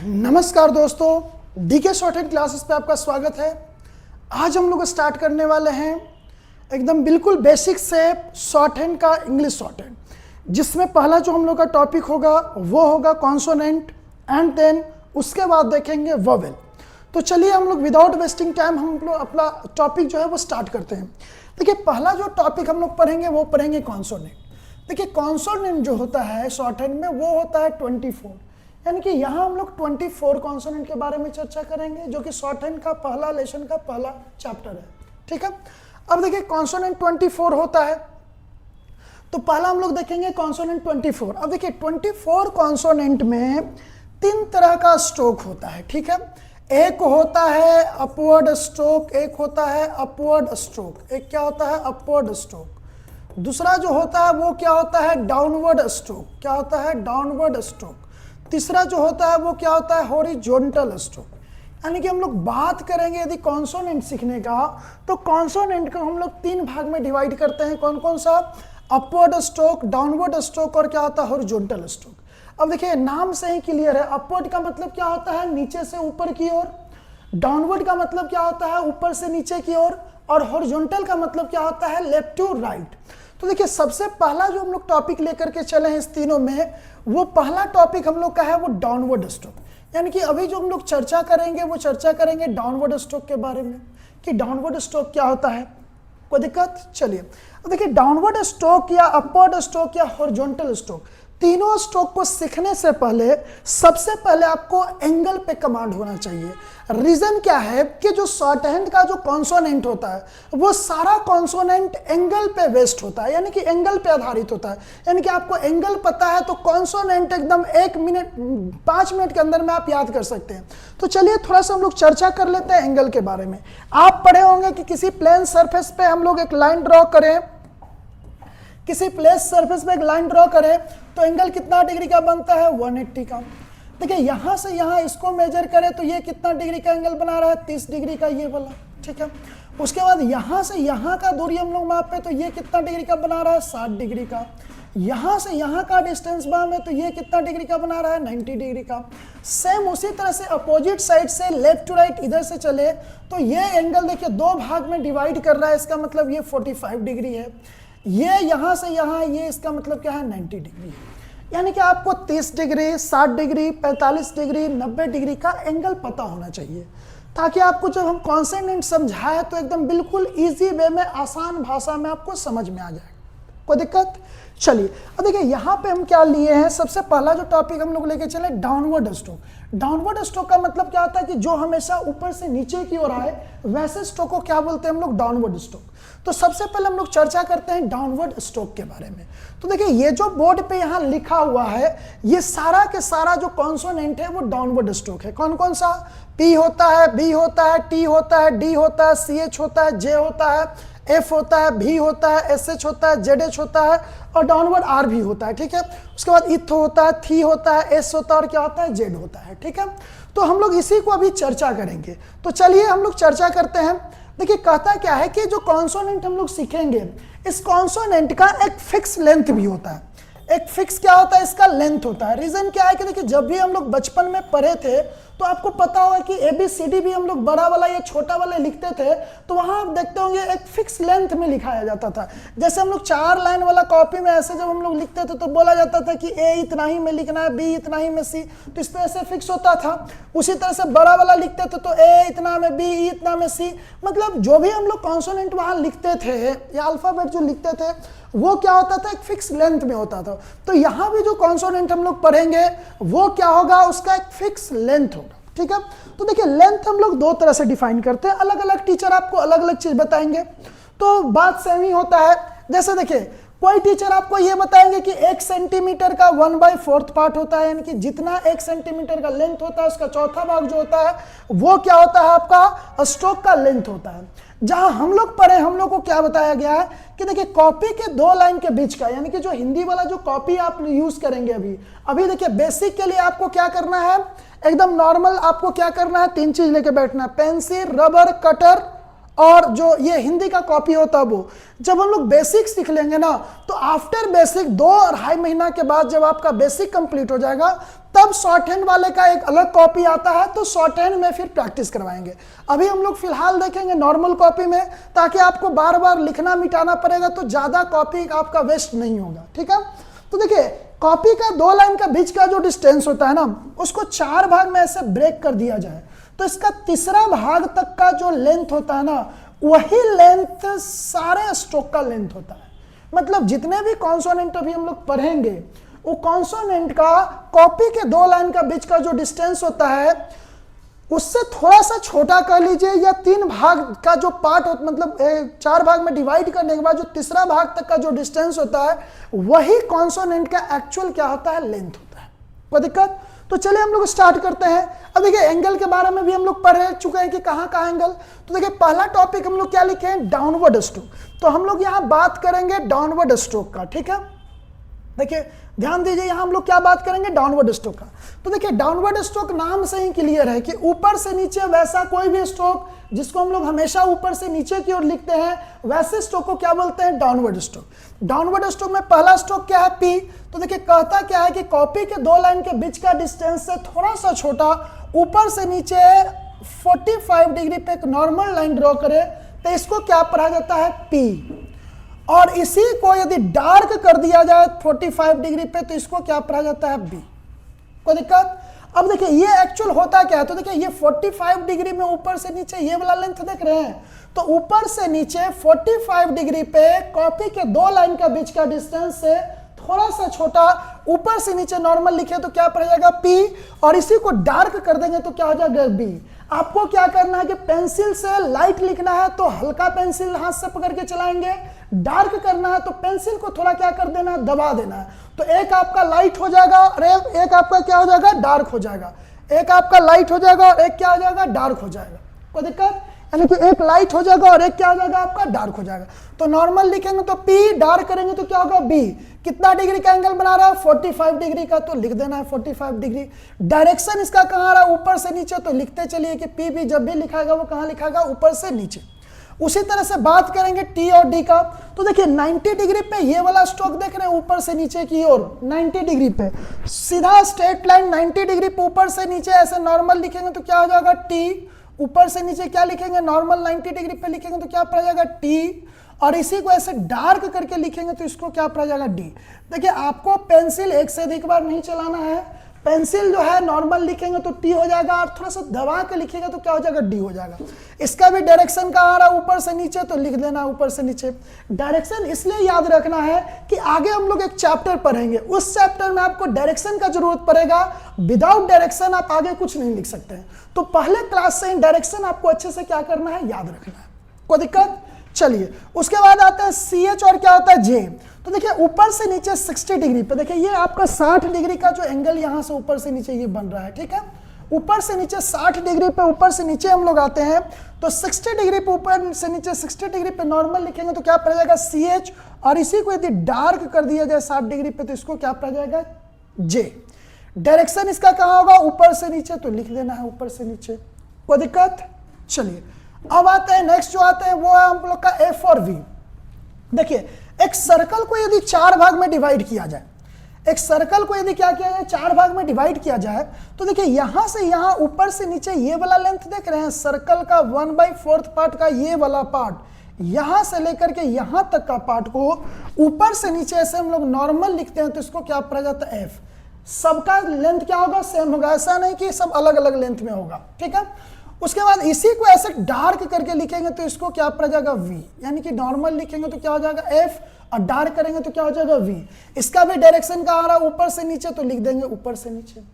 नमस्कार दोस्तों, DK short hand classes पे आपका स्वागत है। आज हम लोग स्टार्ट करने वाले हैं एकदम बिल्कुल बेसिक से शॉर्ट हैंड का इंग्लिश शॉर्ट हैंड, जिसमें पहला जो हम लोग का टॉपिक होगा वो होगा कॉन्सोनेंट एंड देन उसके बाद देखेंगे वोवेल। तो चलिए हम लोग विदाउट वेस्टिंग टाइम हम लोग अपना टॉपिक जो है वो स्टार्ट करते हैं। देखिए, पहला जो टॉपिक हम लोग पढ़ेंगे वो पढ़ेंगे कॉन्सोनेंट। देखिए, कॉन्सोनेंट जो होता है शॉर्ट हैंड में वो होता है 24, यानी कि यहाँ हम लोग 24 कॉन्सोनेंट के बारे में चर्चा करेंगे, जो कि शॉर्ट हैंड का पहला लेसन का पहला चैप्टर है। ठीक है, अब देखिए कॉन्सोनेंट 24 होता है, तो पहला हम लोग देखेंगे कॉन्सोनेंट 24। अब देखिए 24 कॉन्सोनेंट में 3 तरह का स्ट्रोक होता है। ठीक है, एक होता है अपवर्ड स्ट्रोक, एक होता है अपवर्ड स्ट्रोक, एक क्या होता है अपवर्ड स्ट्रोक। दूसरा जो होता है वो क्या होता है डाउनवर्ड स्ट्रोक, क्या होता है डाउनवर्ड स्ट्रोक। तीसरा जो होता है वो क्या होता है हॉरिजॉन्टल स्ट्रोक। यानी कि हम लोग बात करेंगे यदि कॉन्सोनेंट सीखने का, तो कॉन्सोनेंट को हम लोग 3 भाग में डिवाइड करते हैं। कौन कौन सा? अपवर्ड स्ट्रोक, डाउनवर्ड स्ट्रोक और क्या होता है हॉरिजॉन्टल स्ट्रोक। अब देखिए नाम से ही क्लियर है, अपवर्ड का मतलब क्या होता है नीचे से ऊपर की ओर, डाउनवर्ड का मतलब क्या होता है ऊपर से नीचे की ओर, और हॉरिजॉन्टल का मतलब क्या होता है लेफ्ट टू राइट। तो देखिए सबसे पहला जो हम लोग टॉपिक लेकर के चले हैं इस तीनों में, वो पहला टॉपिक हम लोग का है वो डाउनवर्ड स्ट्रोक। यानी कि अभी जो हम लोग चर्चा करेंगे वो चर्चा करेंगे डाउनवर्ड स्ट्रोक के बारे में कि डाउनवर्ड स्ट्रोक क्या होता है। कोई दिक्कत? चलिए, अब देखिए डाउनवर्ड स्ट्रोक या अपवर्ड स्ट्रोक या हॉरिजॉन्टल स्ट्रोक, तीनों स्ट्रोक को सीखने से पहले सबसे पहले आपको एंगल पे कमांड होना चाहिए। रीजन क्या है कि जो शॉर्ट हैंड का जो कॉन्सोनेंट होता है वो सारा कॉन्सोनेंट एंगल पे बेस्ड होता है, यानी कि एंगल पे आधारित होता है। यानी कि आपको एंगल पता है तो कॉन्सोनेंट एकदम 1 मिनट 5 मिनट के अंदर में आप याद कर सकते हैं। तो चलिए थोड़ा सा हम लोग चर्चा कर लेते हैं एंगल के बारे में। आप पढ़े होंगे कि किसी प्लेन सरफेस पे हम लोग एक लाइन ड्रॉ करें, किसी प्लेन सरफेस पे एक लाइन ड्रॉ करें तो एंगल कितना डिग्री का बनता है 180 का। देखिए यहां से यहां इसको मेजर करें तो ये कितना डिग्री का एंगल बना रहा है 30 डिग्री का ये वाला। ठीक है, उसके बाद यहां से यहां का दूरी हम लोग मापे तो ये कितना डिग्री का बना रहा है 60 डिग्री का। यहां से यहां का डिस्टेंस मापे तो ये कितना डिग्री का बना रहा है 90 डिग्री का। सेम उसी तरह से अपोजिट साइड से लेफ्ट टू राइट इधर से चले तो ये एंगल देखिए 2 भाग में डिवाइड कर रहा है, इसका मतलब ये 45 डिग्री है। ये यहां से यहां ये इसका मतलब क्या है 90 डिग्री है। यानी कि आपको 30 डिग्री 60 डिग्री 45 डिग्री 90 डिग्री का एंगल पता होना चाहिए, ताकि आपको जब हम कॉन्सोनेंट समझाए तो एकदम बिल्कुल इजी वे में आसान भाषा में आपको समझ में आ जाए। कोई दिक्कत? चलिए, अब देखिए यहाँ पे हम क्या लिए हैं, सबसे पहला जो टॉपिक हम लोग लेके चले डाउनवर्ड स्ट्रोक। डाउनवर्ड स्ट्रोक का मतलब क्या होता है कि जो हमेशा ऊपर से नीचे की ओर आए वैसे स्ट्रोक को क्या बोलते हैं हम लोग डाउनवर्ड स्ट्रोक। तो सबसे पहले हम लोग चर्चा करते हैं डाउनवर्ड स्ट्रोक के बारे में। तो देखिए ये जो बोर्ड पे यहाँ लिखा हुआ है ये सारा के सारा जो कॉन्सोनेंट है वो डाउनवर्ड स्ट्रोक है। कौन कौन सा? पी होता है, बी होता है, टी होता है, डी होता है, सी एच होता है, जे होता है, एफ होता है, भी होता है, एस एच होता है, जेड एच होता है और डाउनवर्ड आर भी होता है। ठीक है, उसके बाद इथ होता है, थी होता है, एस होता है और क्या होता है जेड होता है। ठीक है, तो हम लोग इसी को अभी चर्चा करेंगे। तो चलिए हम लोग चर्चा करते हैं। देखिए कहता क्या है कि जो कॉन्सोनेंट हम लोग सीखेंगे इस कॉन्सोनेंट का एक फिक्स लेंथ भी होता है। एक फिक्स क्या होता है इसका लेंथ होता है। रीजन क्या है कि देखिए जब भी हम लोग बचपन में पढ़े थे तो आपको पता होगा कि ABCD भी हम लोग बड़ा वाला या छोटा वाला लिखते थे तो वहां आप देखते होंगे एक फिक्स लेंथ में लिखाया जाता था। जैसे हम लोग 4 लाइन वाला कॉपी में ऐसे जब हम लोग लिखते थे तो बोला जाता था कि A इतना ही में लिखना है, B इतना ही में, C, तो इस तरह से फिक्स होता था। उसी तरह से बड़ा वाला लिखते थे तो A इतना में, B इतना में, C, मतलब जो भी हम लोग कॉन्सोनेंट वहां लिखते थे या अल्फाबेट जो लिखते थे वो क्या होता था एक फिक्स लेंथ में होता था। तो यहां भी जो कॉन्सोनेंट हम लोग पढ़ेंगे वो क्या होगा उसका एक फिक्स लेंथ होगा। ठीक है, तो देखिए लेंथ हम लोग 2 तरह से डिफाइन करते हैं, अलग अलग टीचर आपको अलग अलग चीज बताएंगे तो बात सेम ही होता है। जैसे देखिए कोई टीचर आपको ये बताएंगे कि 1 सेंटीमीटर का 1/4 पार्ट होता है, यानी कि जितना 1 सेंटीमीटर का लेंथ होता है उसका चौथा भाग जो होता है वो क्या होता है आपका स्ट्रोक का लेंथ होता है। जहां हम लोग पढ़े हम लोग को क्या बताया गया है कि देखिए कॉपी के 2 लाइन के बीच का, यानी कि जो हिंदी वाला जो कॉपी आप यूज करेंगे अभी देखिए बेसिक के लिए आपको क्या करना है, एकदम नॉर्मल आपको क्या करना है 3 चीज लेके बैठना है, पेंसिल, रबर, कटर और जो ये हिंदी का कॉपी होता है वो। जब हम लोग बेसिक सीख लेंगे ना, तो आफ्टर बेसिक 2-2.5 महीना के बाद जब आपका बेसिक कंप्लीट हो जाएगा, तब शॉर्ट हैंड वाले का एक अलग कॉपी आता है, तो शॉर्ट हैंड में फिर प्रैक्टिस करवाएंगे। अभी हम लोग फिलहाल देखेंगे नॉर्मल कॉपी में, ताकि आपको बार बार लिखना मिटाना पड़ेगा, तो ज्यादा कॉपी आपका वेस्ट नहीं होगा। ठीक है, तो देखिए कॉपी का 2 लाइन का बीच का जो डिस्टेंस होता है ना, उसको 4 भाग में ऐसे ब्रेक कर दिया जाए, तो इसका तीसरा भाग तक का जो लेंथ होता है ना, वही लेंथ सारे स्ट्रोक का लेंथ होता है। मतलब जितने भी कॉन्सोनेंट अभी हम लोग पढ़ेंगे, वो कॉन्सोनेंट का कॉपी के 2 लाइन का बीच का जो डिस्टेंस होता है, उससे थोड़ा सा छोटा कर लीजिए, या 3 भाग का जो पार्ट होता, मतलब 4 भाग में डिवाइड करने के बाद जो तीसरा भाग तक का जो डिस्टेंस होता है, वही कॉन्सोनेंट का एक्चुअल क्या होता है, लेंथ होता है। कोई दिक्कत? तो चलिए हम लोग स्टार्ट करते हैं। अब देखिए एंगल के बारे में भी हम लोग पढ़ चुके हैं कि कहाँ एंगल। तो देखिए पहला टॉपिक हम लोग क्या लिखे हैं, डाउनवर्ड स्ट्रोक। तो हम लोग यहाँ बात करेंगे डाउनवर्ड स्ट्रोक का। ठीक है, देखिए ध्यान दीजिए, यहां हम लोग क्या बात करेंगे, डाउनवर्ड स्ट्रोक का। तो देखिए डाउनवर्ड स्ट्रोक नाम से ही क्लियर है कि ऊपर से नीचे वैसा कोई भी स्ट्रोक जिसको हम लोग हमेशा ऊपर से नीचे की ओर लिखते हैं, वैसे स्ट्रोक को क्या बोलते हैं, डाउनवर्ड स्ट्रोक। डाउनवर्ड स्ट्रोक में पहला स्ट्रोक क्या है, पी। तो देखिए कहता क्या है कि कॉपी के 2 लाइन के बीच का डिस्टेंस से थोड़ा सा छोटा, ऊपर से नीचे 45 डिग्री पे एक नॉर्मल लाइन ड्रॉ करे, तो इसको क्या पढ़ा जाता है, पी। और इसी को यदि डार्क कर दिया जाए 45 डिग्री पे, तो इसको क्या पढ़ा जाता है, बी। कोई दिक्कत? अब देखिए ये एक्चुअल होता क्या है, तो देखिए ये 45 डिग्री में ऊपर से नीचे ये वाला लेंथ देख रहे हैं, तो ऊपर से नीचे 45 डिग्री पे कॉपी के 2 लाइन का बीच का डिस्टेंस से थोड़ा सा छोटा, ऊपर से नीचे नॉर्मल लिखे तो क्या पड़ जाएगा, पी। और इसी को डार्क कर देंगे तो क्या हो जाएगा, बी। आपको क्या करना है कि पेंसिल से लाइट लिखना है तो हल्का पेंसिल हाथ से पकड़ के चलाएंगे, डार्क करना है तो पेंसिल को थोड़ा क्या कर देना है, दबा देना है। तो एक आपका लाइट हो जाएगा और एक आपका क्या हो जाएगा, डार्क हो जाएगा। एक आपका लाइट हो जाएगा और एक क्या हो जाएगा, डार्क हो जाएगा। कोई दिक्कत? यानी कि एक लाइट हो जाएगा और एक क्या हो जाएगा, आपका डार्क हो जाएगा। तो नॉर्मल लिखेंगे तो पी, डार्क करेंगे तो क्या होगा, बी। कितना डिग्री का एंगल बना रहा है, 45 डिग्री का, तो लिख देना है 45 डिग्री। डायरेक्शन इसका कहाँ रहा, ऊपर से नीचे, तो लिखते चलिए कि पी भी जब भी लिखाएगा वो कहाँ लिखाएगा, ऊपर से नीचे। उसी तरह से बात करेंगे टी और डी का। तो देखिए 90 डिग्री पे ये वाला स्ट्रोक देख रहे हैं, ऊपर से नीचे की ओर 90 डिग्री पे सीधा स्ट्रेट लाइन 90 डिग्री पे ऊपर से नीचे ऐसे नॉर्मल लिखेंगे तो क्या हो जाएगा, टी। ऊपर से नीचे क्या लिखेंगे, नॉर्मल 90 डिग्री पे लिखेंगे तो क्या पड़ जाएगा, टी। और इसी को ऐसे डार्क करके लिखेंगे तो इसको क्या पड़ जाएगा, डी। देखिए आपको पेंसिल एक से अधिक बार नहीं चलाना है। पेंसिल जो है नॉर्मल लिखेंगे तो टी हो जाएगा, और थोड़ा सा दबा के लिखेगा तो क्या हो जाएगा, डी हो जाएगा। इसका भी डायरेक्शन कहाँ आ रहा है, ऊपर से नीचे, तो लिख देना ऊपर से नीचे। डायरेक्शन इसलिए याद रखना है कि आगे हम लोग एक चैप्टर पढ़ेंगे, उस चैप्टर में आपको डायरेक्शन का जरूरत पड़ेगा। विदाउट डायरेक्शन आप आगे कुछ नहीं लिख सकते हैं। तो पहले क्लास से डायरेक्शन आपको अच्छे से क्या करना है, याद रखना है। कोई दिक्कत? चलिए उसके बाद आता है सी एच और क्या होता है, जे। तो देखिए ऊपर से नीचे 60 डिग्री पे, देखिए ये आपका 60 डिग्री का जो एंगल यहां से ऊपर से नीचे ये बन रहा है, ठीक है। ऊपर से नीचे 60 डिग्री पे ऊपर से नीचे हम लोग आते हैं, तो 60 डिग्री पे ऊपर से नीचे 60 डिग्री पे नॉर्मल लिखेंगे तो क्या पड़ जाएगा, सी एच। और इसी को यदि डार्क कर दिया जाए 60 डिग्री पे तो इसको क्या पड़ जाएगा, जे। डायरेक्शन इसका कहाँ होगा, ऊपर से नीचे, तो लिख देना है ऊपर से नीचे। कोई दिक्कत? चलिए अब आते हैं नेक्स्ट जो आते हैं वो है हम लोग का एफ और वी। देखिए एक सर्कल को यदि 4 भाग में डिवाइड किया जाए, एक सर्कल को यदि क्या किया जाए, 4 भाग में डिवाइड किया जाए, तो देखिए यहां से यहां ऊपर से नीचे ये वाला लेंथ देख रहे हैं सर्कल का 1/4 पार्ट का ये वाला पार्ट, यहां से लेकर के यहां तक का पार्ट को ऊपर से नीचे ऐसे हम लोग नॉर्मल लिखते हैं तो इसको क्या पड़ा जाता है, एफ। सबका लेंथ क्या होगा, सेम होगा, ऐसा नहीं कि सब अलग अलग लेंथ में होगा, ठीक है। उसके बाद इसी को ऐसे डार्क करके लिखेंगे तो इसको क्या पड़ जाएगा, वी। यानी कि नॉर्मल लिखेंगे तो क्या हो जाएगा, एफ, और डार्क करेंगे तो क्या हो जाएगा, वी। इसका भी डायरेक्शन का आ रहा है ऊपर से नीचे, तो लिख देंगे ऊपर से नीचे।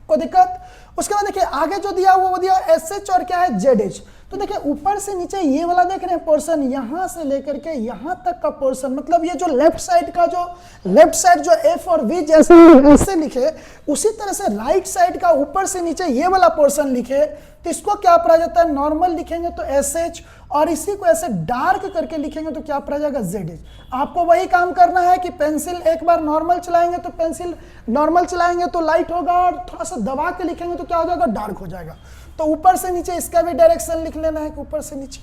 कोई दिक्कत? उसके बाद देखिए आगे जो दिया हुआ वो दिया एस एच और क्या है, जेड एच। तो देखिए ऊपर से नीचे ये वाला देख रहे हैं पोर्शन, यहां से लेकर के यहां तक का पोर्शन, मतलब ये जो लेफ्ट साइड का जो लेफ्ट साइड जो एफ और वी जैसे ऐसे लिखे, उसी तरह से राइट साइड का ऊपर से नीचे ये वाला पोर्शन लिखे तो इसको क्या पढ़ा जाता है, नॉर्मल लिखेंगे तो एस एच, और इसी को ऐसे डार्क करके लिखेंगे तो क्या पढ़ा जाएगा, जेड एच। आपको वही काम करना है कि पेंसिल एक बार नॉर्मल चलाएंगे तो पेंसिल नॉर्मल चलाएंगे तो लाइट होगा, और थोड़ा सा दबा के लिखेंगे तो क्या हो जाएगा, डार्क हो जाएगा। तो ऊपर से नीचे इसका भी डायरेक्शन लिख लेना है कि ऊपर से नीचे।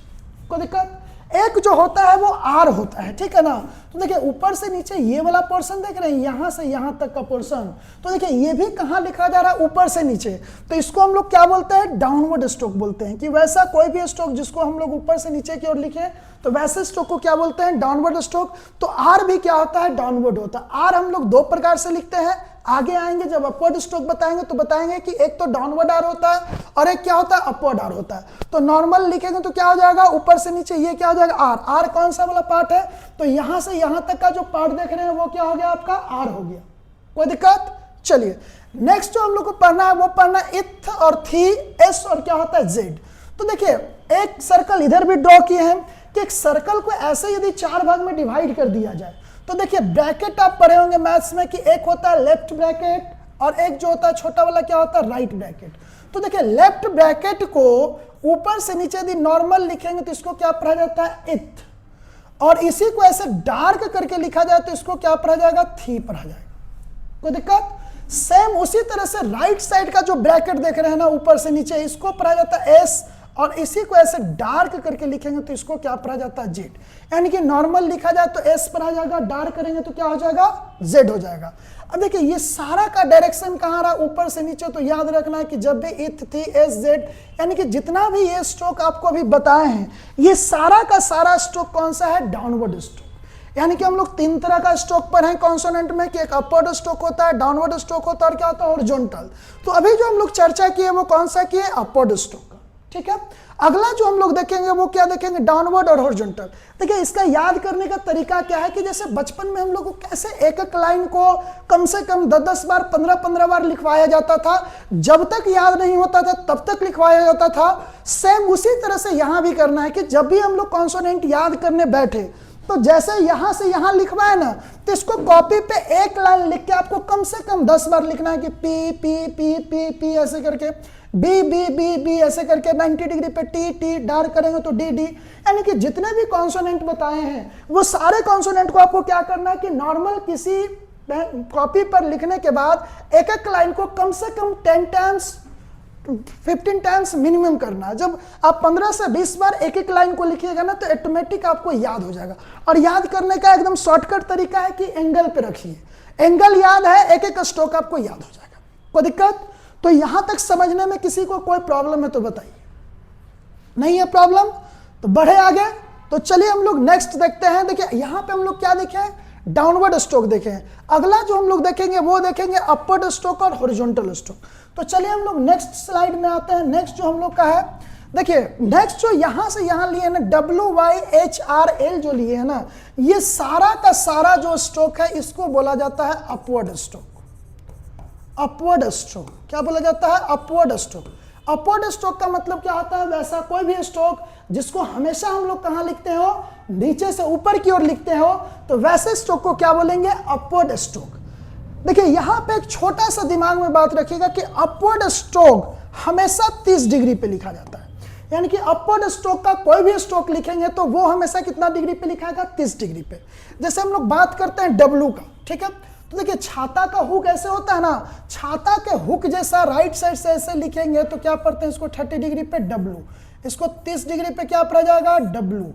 कोई दिक्कत? एक जो होता है वो आर होता है, ठीक है ना। तो देखिए ऊपर से नीचे ये वाला पोर्शन देख रहे हैं, यहां से यहां तक का पोर्शन, तो देखिए ये भी कहां लिखा जा रहा है, ऊपर से नीचे। तो इसको हम लोग क्या बोलते हैं, डाउनवर्ड स्ट्रोक बोलते हैं। कि वैसा कोई भी स्ट्रोक जिसको हम लोग ऊपर से नीचे की ओर लिखे तो वैसे स्ट्रोक को क्या बोलते हैं, डाउनवर्ड स्ट्रोक। तो आर भी क्या होता है, डाउनवर्ड होता है। आर हम लोग दो प्रकार से लिखते हैं, आगे आएंगे जब अपवर्ड स्ट्रोक बताएंगे तो बताएंगे कि एक तो डाउनवर्ड आर होता है और एक क्या होता है, अपवर्ड आर होता है। तो नॉर्मल लिखेंगे तो क्या हो जाएगा, ऊपर से नीचे ये क्या हो जाएगा, आर। आर कौन सा वाला पार्ट है, तो यहां से यहां तक का जो पार्ट देख रहे हैं वो क्या हो गया आपका, आर हो गया। कोई दिक्कत? चलिए नेक्स्ट जो हम लोग को पढ़ना है वो पढ़ना है इथ और थी, एस और क्या होता है, जेड। तो देखिए एक सर्कल इधर भी ड्रॉ किए हैं कि एक सर्कल को ऐसे यदि चार भाग में डिवाइड कर दिया जाए तो देखिए ब्रैकेट आप पढ़े होंगे मैथ्स में कि एक होता है लेफ्ट ब्रैकेट और एक जो होता है छोटा वाला क्या होता है, राइट ब्रैकेट। तो देखिए लेफ्ट ब्रैकेट को ऊपर से नीचे यदि नॉर्मल लिखेंगे तो इसको क्या पढ़ा जाता है, इथ। और इसी को ऐसे डार्क करके लिखा जाए तो इसको क्या पढ़ा जाएगा, थी पढ़ा जाएगा। कोई दिक्कत? सेम उसी तरह से राइट साइड का जो ब्रैकेट देख रहे हैं ना ऊपर से नीचे, इसको पढ़ा जाता है एस। और इसी को ऐसे डार्क करके लिखेंगे तो इसको क्या पढ़ा जाता है, जेड। यानी कि नॉर्मल लिखा जाए तो एस पढ़ा जाएगा, डार्क करेंगे तो क्या हो जाएगा, जेड हो जाएगा। अब देखिए ये सारा का डायरेक्शन कहाँ रहा, ऊपर से नीचे। तो याद रखना है कि जब भी इथ थी एस जेड, यानी कि जितना भी ये स्ट्रोक आपको अभी बताए हैं ये सारा का सारा स्ट्रोक कौन सा है, डाउनवर्ड स्ट्रोक। यानी कि हम लोग तीन तरह का स्ट्रोक पर हैं कॉन्सोनेंट में, कि एक अपवर्ड स्ट्रोक होता है, डाउनवर्ड स्ट्रोक होता है और क्या होता है, हॉरिजॉन्टल। तो अभी जो हम लोग चर्चा किए वो कौन सा किए, अपवर्ड स्ट्रोक का, ठीक है। अगला जो हम लोग देखेंगे वो क्या देखेंगे, डाउनवर्ड और हॉरिजॉन्टल। देखिए इसका याद करने का तरीका क्या है कि जैसे बचपन में हम लोग को कैसे एक एक लाइन को कम से कम 10-10 बार 15-15 बार लिखवाया जाता था, जब तक याद नहीं होता था तब तक लिखवाया जाता था। सेम उसी तरह से यहां भी करना है कि जब भी हम लोग कॉन्सोनेंट याद करने बैठे तो जैसे यहां से यहां लिखवाए ना, तो इसको कॉपी पे एक लाइन लिख के आपको कम से कम 10 बार लिखना है कि P P P P P ऐसे करके, बी बी बी बी ऐसे करके, 90 डिग्री पे टी टी, डार्क करेंगे तो डी डी। यानी कि जितने भी कॉन्सोनेंट बताए हैं वो सारे कॉन्सोनेंट को आपको क्या करना है कि नॉर्मल किसी कॉपी पर लिखने के बाद एक एक लाइन को कम से कम 10 टाइम्स 15 टाइम्स मिनिमम करना है। जब आप 15 से 20 बार एक एक लाइन को लिखिएगा ना तो ऑटोमेटिक आपको याद हो जाएगा। और याद करने का एकदम शॉर्टकट तरीका है कि एंगल पे रखिए, एंगल याद है, एक एक स्ट्रोक आपको याद हो जाएगा। कोई दिक्कत? तो यहां तक समझने में किसी को कोई प्रॉब्लम है तो बताइए, नहीं है प्रॉब्लम तो बढ़े आगे। तो चलिए हम लोग नेक्स्ट देखते हैं। देखिए यहां पे हम लोग क्या देखे, डाउनवर्ड स्ट्रोक देखे हैं। अगला जो हम लोग देखेंगे वो देखेंगे अपवर्ड स्ट्रोक और हॉरिजॉन्टल स्ट्रोक। तो चलिए हम लोग नेक्स्ट स्लाइड में आते हैं। नेक्स्ट जो हम लोग का है, देखिए नेक्स्ट जो यहां से यहां लिए ना, WYHRL जो लिए है ना, ये सारा का सारा जो स्ट्रोक है इसको बोला जाता है अपवर्ड स्ट्रोक। अपवर्ड स्ट्रोक क्या बोला जाता है, अपवर्ड स्ट्रोक। अपवर्ड स्ट्रोक का मतलब क्या होता है, वैसा कोई भी स्ट्रोक जिसको हमेशा हम लोग कहां लिखते हो, नीचे से ऊपर की ओर लिखते हो, तो वैसे स्ट्रोक को क्या बोलेंगे, अपवर्ड स्ट्रोक। देखिए यहां पे एक छोटा सा दिमाग में बात रखिएगा कि अपवर्ड स्ट्रोक हमेशा 30 डिग्री पे लिखा जाता है। यानी कि अपवर्ड स्ट्रोक का कोई भी स्ट्रोक लिखेंगे तो वो हमेशा कितना डिग्री पे लिखाएगा, 30 डिग्री पे। जैसे हम लोग बात करते हैं डब्लू का, ठीक है। तो देखिए छाता का हुक ऐसे होता है ना, छाता के हुक जैसा राइट साइड से ऐसे लिखेंगे तो क्या पढ़ते हैं इसको 30 डिग्री पे डब्लू, इसको 30 डिग्री पे क्या पढ़ा जाएगा, डब्लू।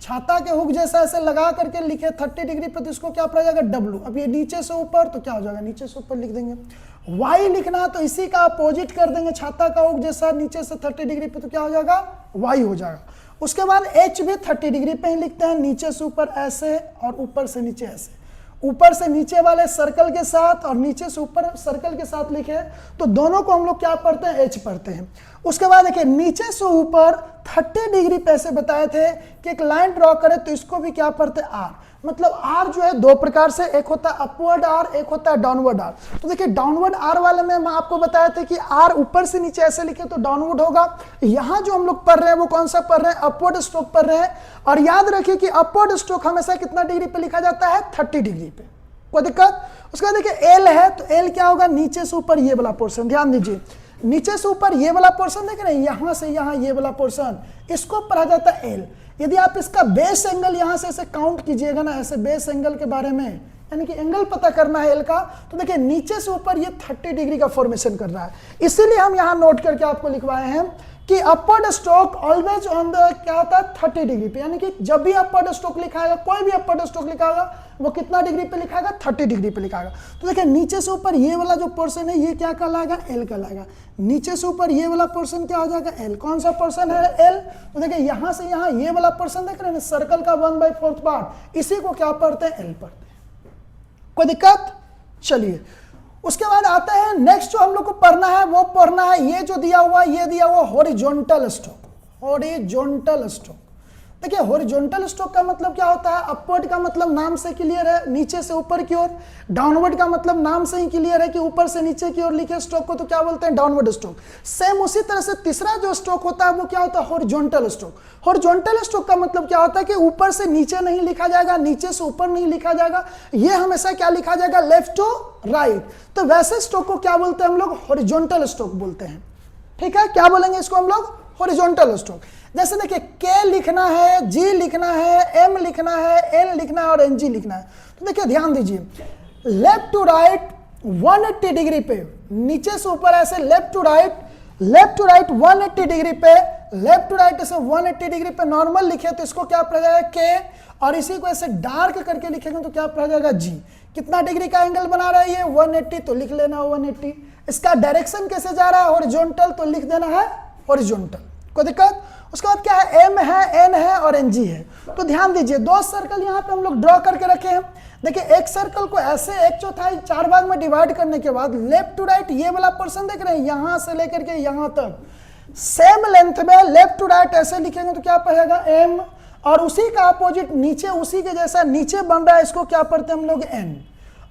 छाता के हुक जैसा ऐसे लगा करके लिखे 30 डिग्री पे तो इसको क्या पढ़ा जाएगा, डब्लू। अब ये नीचे से ऊपर तो क्या हो जाएगा, नीचे से ऊपर लिख देंगे। वाई लिखना तो इसी का अपोजिट कर देंगे, छाता का हुक जैसा नीचे से 30 डिग्री पे तो क्या हो जाएगा, वाई हो जाएगा। उसके बाद एच भी 30 डिग्री पे ही लिखते हैं, नीचे से ऊपर ऐसे और ऊपर से नीचे ऐसे। ऊपर से नीचे वाले सर्कल के साथ और नीचे से ऊपर सर्कल के साथ लिखे तो दोनों को हम लोग क्या पढ़ते हैं, एच पढ़ते हैं। उसके बाद देखिए नीचे से ऊपर 30 डिग्री पे ऐसे बताए थे कि एक लाइन ड्रॉ करें तो इसको भी क्या पढ़ते हैं, आर। मतलब आर जो है दो प्रकार से, एक होता है अपवर्ड आर, एक होता है डाउनवर्ड आर। तो देखिए डाउनवर्ड आर वाले में मैं आपको बताया था कि आर ऊपर से नीचे ऐसे लिखे तो डाउनवर्ड होगा। यहां जो हम लोग पढ़ रहे हैं वो कौन सा पढ़ रहे हैं, अपवर्ड स्ट्रोक पढ़ रहे हैं। और याद रखिए कि अपवर्ड स्ट्रोक हमेशा कितना डिग्री पे लिखा जाता है, 30 डिग्री पे। कोई दिक्कत? उसके बाद देखिए एल है तो एल क्या होगा, नीचे से ऊपर ये वाला पोर्शन, ध्यान दीजिए नीचे से ऊपर ये वाला पोर्शन देख रहे हैं, यहां से यहां ये वाला पोर्शन, इसको पढ़ा जाता है एल। यदि आप इसका बेस एंगल यहां से ऐसे काउंट कीजिएगा ना, ऐसे बेस एंगल के बारे में, यानी कि एंगल पता करना है एल का, तो देखिए नीचे से ऊपर ये 30 डिग्री का फॉर्मेशन कर रहा है। इसीलिए हम यहां नोट करके आपको लिखवाए हैं कि upward stroke always on the क्या होता है 30 डिग्री पे, यानी कि जब भी अपवर्ड स्ट्रोक लिखाएगा, कोई भी अपवर्ड स्ट्रोक लिखाएगा वो कितना डिग्री पे लिखाएगा, 30 डिग्री पे लिखाएगा। तो देखिए नीचे से ऊपर ये वाला जो पोर्शन है ये क्या कहलाएगा, एल कहलाएगा। नीचे से ऊपर ये वाला पोर्शन क्या हो जाएगा, एल। कौन सा पोर्शन है, एल। तो देखिए यहां से यहां ये वाला पोर्शन देख रहे हैं सर्कल का 1/4 पार्ट, इसी को क्या पढ़ते हैं, एल पढ़ते हैं। कोई दिक्कत? चलिए उसके बाद आता है नेक्स्ट जो हम लोग को पढ़ना है, वो पढ़ना है ये जो दिया हुआ, ये दिया हुआ हॉरिजॉन्टल स्ट्रोक। हॉरिजॉन्टल स्ट्रोक, देखिए हॉरिजॉन्टल स्ट्रोक का मतलब क्या होता है, अपवर्ड का मतलब नाम से क्लियर है, नीचे से ऊपर की ओर। डाउनवर्ड का मतलब नाम से ही क्लियर है कि ऊपर से नीचे की ओर लिखे स्ट्रोक को तो क्या बोलते हैं, डाउनवर्ड स्ट्रोक। सेम उसी तरह से तीसरा जो स्ट्रोक होता है वो क्या होता है, हॉरिजॉन्टल स्ट्रोक। हॉरिजॉन्टल स्ट्रोक का मतलब क्या होता है कि ऊपर से नीचे नहीं लिखा जाएगा, नीचे से ऊपर नहीं लिखा जाएगा, ये हमेशा क्या लिखा जाएगा, लेफ्ट टू राइट। तो वैसे स्ट्रोक को क्या बोलते हैं हम लोग, हॉरिजॉन्टल स्ट्रोक बोलते हैं। ठीक है, क्या बोलेंगे इसको हम लोग, हॉरिजॉन्टल स्ट्रोक। जैसे देखिए के लिखना है, जी लिखना है, एम लिखना है, एन लिखना है और एन जी लिखना है। तो देखिए ध्यान दीजिए, लेफ्ट टू राइट 180 डिग्री पे, नीचे से ऊपर ऐसे लेफ्ट टू राइट 180 डिग्री पे, लेफ्ट टू राइट ऐसे 180 डिग्री पे नॉर्मल लिखे तो इसको क्या पढ़ा जाएगा, के। और इसी को ऐसे डार्क करके लिखेंगे तो क्या पढ़ा जाएगा, जी। कितना डिग्री का एंगल बना रहा है ये, 180, तो लिख लेना 180। इसका डायरेक्शन कैसे जा रहा है, हॉरिजॉन्टल, तो लिख देना है हॉरिजॉन्टल। कोई दिक्कत? उसके बाद क्या है, एम है, एन है और एन जी है। तो ध्यान दीजिए दो सर्कल यहाँ पे हम लोग ड्रॉ करके रखे हैं। देखिए एक सर्कल को ऐसे 1/4 4 भाग में डिवाइड करने के बाद लेफ्ट टू राइट ये वाला पोर्शन देख रहे हैं, यहां से लेकर के यहां तक सेम लेंथ में लेफ्ट टू राइट ऐसे लिखेंगे तो क्या पड़ेगा, एम। और उसी का अपोजिट नीचे उसी के जैसा नीचे बन रहा है, इसको क्या पढ़ते हैं हम लोग, एन।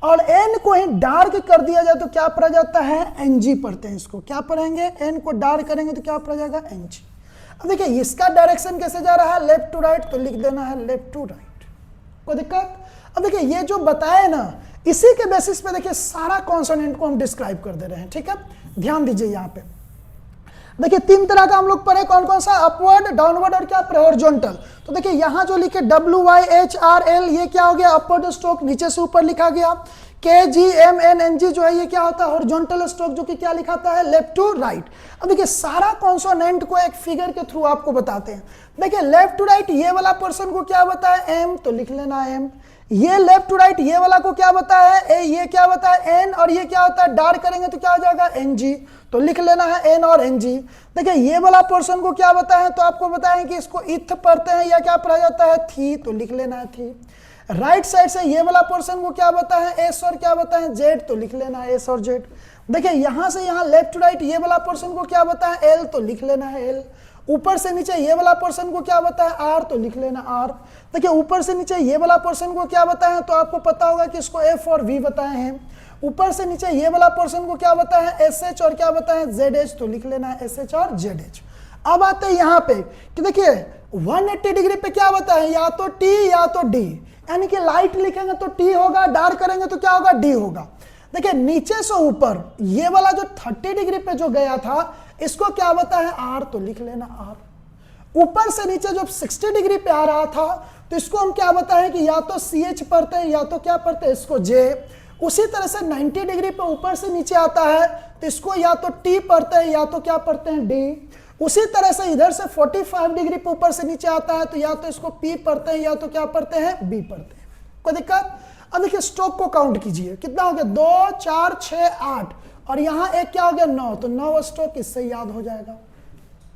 और एन को ही डार्क कर दिया जाए तो क्या पढ़ा जाता है, एन जी पढ़ते हैं। इसको क्या पढ़ेंगे, एन को डार्क करेंगे तो क्या पढ़ा जाएगा, एन जी। अब देखिए इसका डायरेक्शन कैसे जा रहा है, लेफ्ट टू राइट, तो लिख देना है लेफ्ट टू राइट। कोई दिक्कत? अब देखिए ये जो बताए ना, इसी के बेसिस पे देखिए सारा कॉन्सोनेंट को हम डिस्क्राइब कर दे रहे हैं। ठीक है, ध्यान दीजिए यहाँ पे देखिए 3 तरह का हम लोग पढ़े, कौन कौन सा, अपवर्ड, डाउनवर्ड और क्या, हॉरिजॉन्टल। तो देखिए यहाँ जो लिखे WYHRL ये क्या हो गया, अपवर्ड स्ट्रोक, नीचे से ऊपर लिखा गया। KGMNNG जो है ये क्या होता है, हॉरिजॉन्टल स्ट्रोक, जो कि क्या लिखाता है, लेफ्ट टू राइट। अब देखिए सारा कॉन्सोनेंट को एक फिगर के थ्रू आपको बताते हैं। देखिए लेफ्ट टू राइट ये वाला पर्सन को क्या बताया, एम, तो लिख लेना एम। ये लेफ्ट टू राइट ये वाला को क्या बताया है, ए, ये क्या बताया, एन। और ये क्या होता है, डार्क करेंगे तो क्या हो जाएगा, एन जी, तो लिख लेना है एन और एन जी। देखिए ये वाला पोर्शन को क्या बताया है, तो आपको बताएं कि इसको इथ पढ़ते हैं या क्या पढ़ा जाता है, थी, तो लिख लेना है थी। राइट साइड से ये वाला पोर्शन को क्या बताया है, एस और क्या बताया है, जेड, तो लिख लेना है एस और जेड। देखिए यहां से यहां लेफ्ट टू राइट ये वाला पोर्शन को क्या बताया है, एल, तो लिख लेना है एल। ऊपर से नीचे ये वाला पोर्शन को क्या बताया, आर, तो लिख लेना आर। देखिए ऊपर से नीचे ये वाला पोर्शन को क्या बताया है, तो आपको पता होगा कि इसको एफ और वी बताए हैं। ऊपर से नीचे ये वाला पोर्शन को क्या बताया है, एस एच और क्या बताया है, जेड एच, तो लिख लेना है एस एच और जेड एच। अब आते हैं यहाँ पे कि देखिए 180 डिग्री पे क्या बताया है, या तो टी या तो डी, यानी कि लाइट लिखेंगे तो टी होगा, डार्क करेंगे तो क्या होगा, डी होगा। देखिए नीचे से ऊपर ये वाला जो 30 डिग्री पे जो गया था इसको क्या बताया है, आर, तो लिख लेना आर। ऊपर से नीचे जो 60 डिग्री पे आ रहा था तो इसको हम क्या बताएं कि या तो सी एच पढ़ते हैं या तो क्या पढ़ते हैं, इसको जे। उसी तरह से 90 डिग्री पे ऊपर से नीचे आता है तो इसको या तो टी पढ़ते हैं या तो क्या पढ़ते हैं, डी। उसी तरह से इधर से 45 डिग्री पे ऊपर से नीचे आता है तो या तो इसको पी पढ़ते हैं या तो क्या पढ़ते हैं, बी पढ़ते हैं। कोई दिक्कत? अब देखिए स्ट्रोक को काउंट कीजिए, कितना हो गया, 2 4 6 8 और यहाँ एक क्या हो गया, 9, तो 9 स्ट्रोक इससे याद हो जाएगा।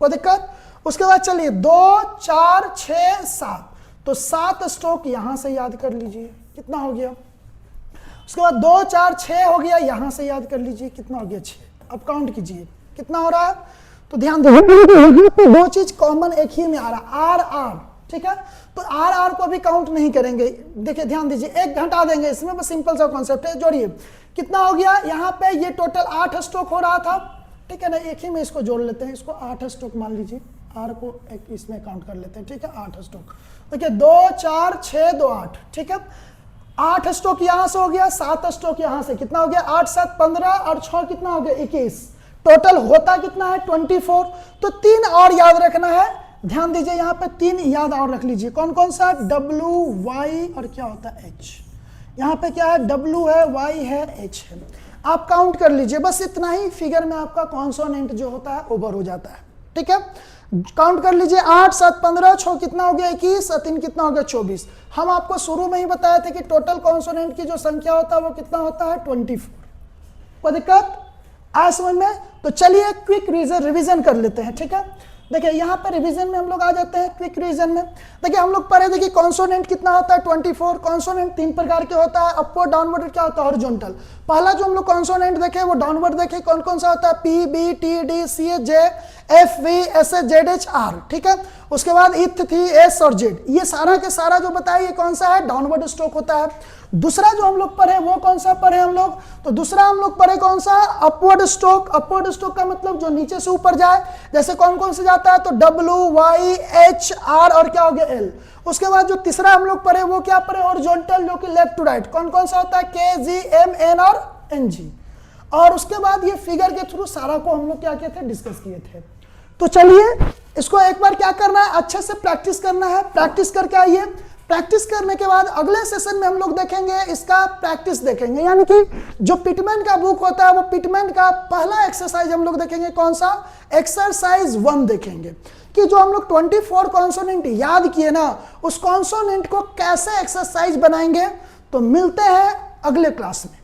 कोई दिक्कत? उसके बाद चलिए 2 4 6 7, तो 7 स्ट्रोक यहां से याद कर लीजिए, कितना हो गया। उसके बाद 2 4 6 हो गया, यहां से याद कर लीजिए, कितना हो गया, 6। अब काउंट कीजिए कितना हो रहा है, तो ध्यान दीजिए 2 चीज कॉमन एक ही में आ रहा, आर आर, ठीक है। तो आर आर को भी काउंट नहीं करेंगे। देखिए ध्यान दीजिए, एक घटा देंगे इसमें, बस सिंपल सा कॉन्सेप्ट है। जोड़िए कितना हो गया, यहाँ पे ये टोटल 8 स्ट्रोक हो रहा था, ठीक है ना। एक ही में इसको जोड़ लेते हैं, इसको 8 स्ट्रोक मान लीजिए, आर को एक इसमें काउंट कर लेते हैं, ठीक है। 8 स्ट्रोक, देखिए 2 4 6 2 8, ठीक है। 8 स्ट्रोक यहां से हो गया, 7 स्ट्रोक यहां से, कितना हो गया, 8 7 15 और 6 कितना हो गया, 21। टोटल होता कितना है, 24। तो 3 और याद रखना है, ध्यान दीजिए यहाँ पे 3 याद और रख लीजिए। कौन कौन सा, W Y और क्या होता है, H। यहाँ पे क्या है, W है, Y है, H है। आप काउंट कर लीजिए, बस इतना ही फिगर में आपका कॉन्सोनेंट जो होता है ओवर हो जाता है। ठीक है, काउंट कर लीजिए, 8 7 15, 6 कितना हो गया 21, 3 कितना हो गया 24। हम आपको शुरू में ही बताए थे कि टोटल कॉन्सोनेंट की जो संख्या होता है वो कितना होता है 24। कोई दिक्कत आया समझ में? तो चलिए क्विक रिवीजन कर लेते हैं, ठीक है। देखिए यहाँ पर रिवीजन में हम लोग आ जाते हैं, क्विक रिवीजन में। देखिए हम लोग पढ़े थे कि कॉन्सोनेंट कितना होता है 24। कॉन्सोनेंट 3 प्रकार के होता है, अपवर्ड, डाउनवर्ड, क्या होता है हॉरिजॉन्टल। पहला जो हम लोग कॉन्सोनेंट देखे वो डाउनवर्ड देखे, कौन कौन सा होता है, P, B, T, D, C, H, J, F, V, S, H, Z, H, R, ठीक है। उसके बाद इथ, थी, एस और जेड, ये सारा के सारा जो बताया ये कौन सा है, डाउनवर्ड स्ट्रोक होता है। दूसरा जो हम लोग पढ़े वो कौन सा पढ़े हम लोग, तो दूसरा हम लोग पढ़े कौन सा, अपवर्ड स्ट्रोक। अपवर्ड स्ट्रोक का मतलब जो नीचे से ऊपर जाए, जैसे कौन कौन से जाता है, तो डब्ल्यू, वाई, एच, आर और क्या हो गया एल। उसके बाद जो तीसरा हम लोग पढ़े वो क्या पढ़े, हॉरिजॉन्टल, जो कि लेफ्ट टू राइट, कौन कौन सा होता है, के, जी, एम, एन और एन, जी। और उसके बाद ये फिगर के थ्रू सारा को हम लोग क्या किए थे, डिस्कस किए थे। तो चलिए इसको एक बार क्या करना है, अच्छे से प्रैक्टिस करना है। प्रैक्टिस करके आइए, प्रैक्टिस करने के बाद अगले सेशन में हम लोग देखेंगे इसका प्रैक्टिस देखेंगे, यानी कि जो पिटमैन का बुक होता है वो पिटमैन का पहला एक्सरसाइज हम लोग देखेंगे, कौन सा, एक्सरसाइज 1 देखेंगे कि जो हम लोग 24 कॉन्सोनेंट याद किए ना, उस कॉन्सोनेंट को कैसे एक्सरसाइज बनाएंगे। तो मिलते हैं अगले क्लास में।